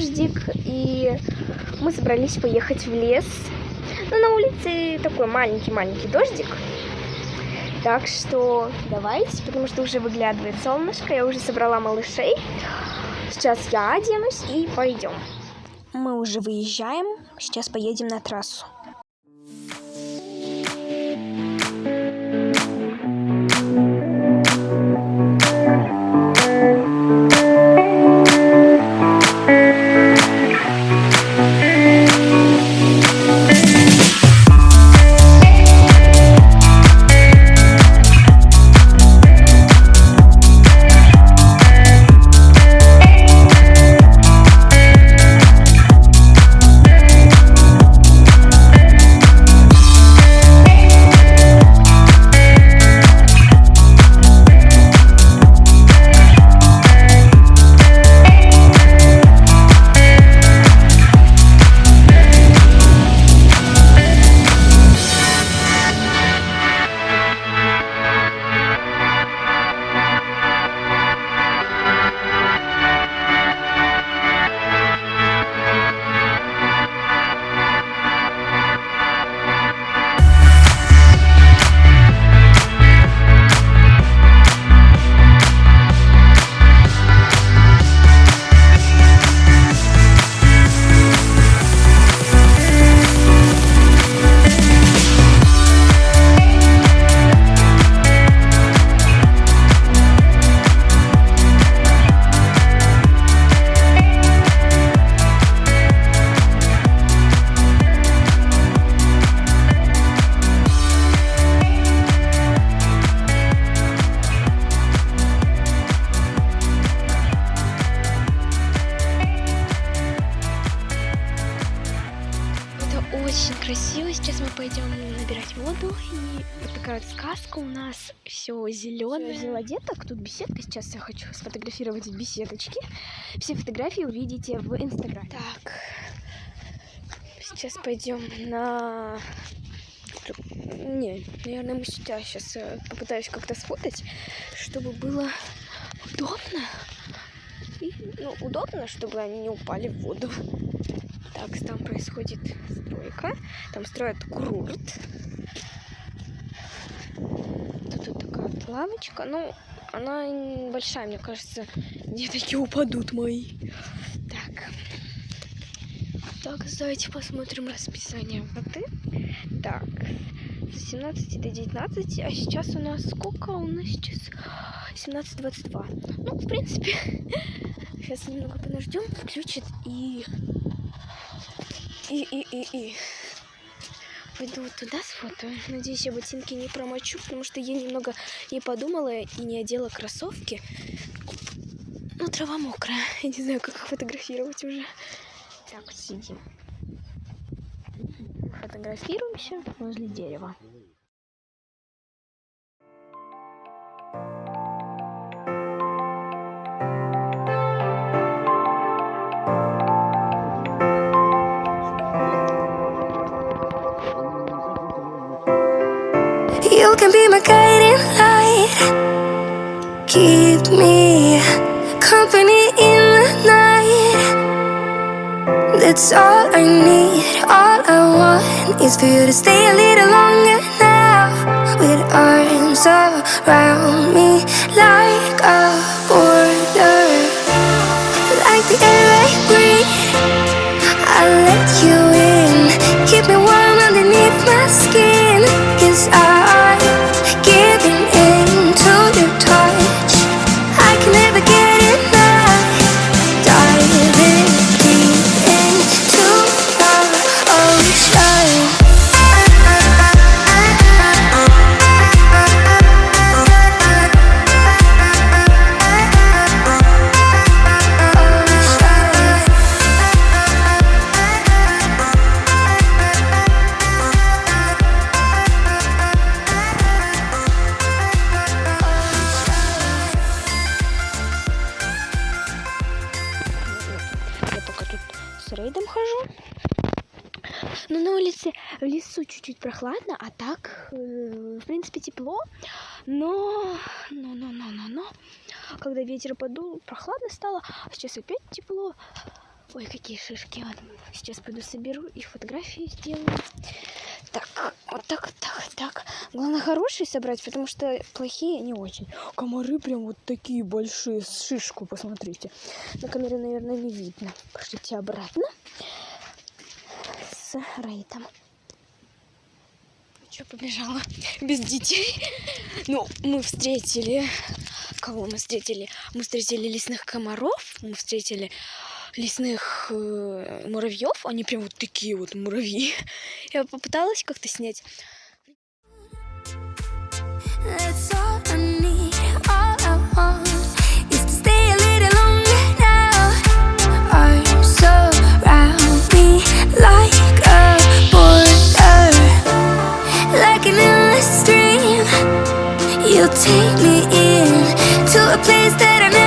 дождик, и мы собрались поехать в лес. Но на улице такой маленький дождик. Так что давайте, потому что уже выглядывает солнышко, я уже собрала малышей. Сейчас я оденусь и пойдем. Мы уже выезжаем, сейчас поедем на трассу. Очень красиво. Сейчас мы пойдем набирать воду. И вот такая вот сказка у нас. Все зеленое. Взяла деток. Тут беседка. Сейчас я хочу сфотографировать в беседочке. Все фотографии увидите в Инстаграме. Так. Сейчас пойдем на... Не, наверное, мы сейчас попытаюсь как-то сфотать, чтобы было удобно. И, удобно, чтобы они не упали в воду. Так, там происходит стройка. Там строят курорт. Тут такая вот лавочка. Она большая, мне кажется. Детки упадут мои. Так, давайте посмотрим расписание воды. Так, с 17 до 19. А сейчас у нас сколько? У нас сейчас 17:22. В принципе, сейчас немного подождем. Включит и пойду вот туда сфотаю. Надеюсь, я ботинки не промочу, потому что я немного не подумала и не одела кроссовки. Трава мокрая. Я не знаю, как их фотографировать уже. Так, вот сидим. Фотографируемся возле дерева. You can be my guiding light. Keep me company in the night. That's all I need. All I want is for you to stay a little longer now. With arms around me like a border. Like the air I breathe, I'll let you in. Keep me warm underneath my skin. 'Cause I'm giving in to your touch. I can never get enough. Diving deep into our ocean. Рейдом хожу. Но на улице, в лесу чуть-чуть прохладно, а так, в принципе, тепло. Но, когда ветер подул, прохладно стало, а сейчас опять тепло. Ой, какие шишки. Ладно, сейчас пойду соберу и фотографии сделаю. Так, вот так, так, так. Главное хорошие собрать, потому что плохие не очень. Комары прям вот такие большие, с шишку, посмотрите. На камере, наверное, не видно. Пошлите обратно с Рейтом. Что, побежала? Без детей. Ну, мы встретили... Кого мы встретили? Мы встретили лесных комаров, мы встретили лесных муравьев. Они прям вот такие вот муравьи. Я попыталась как-то снять. That's all I need, all I want is to stay a little longer now. Arms around me like a border, like an endless stream. You take me in to a place that I never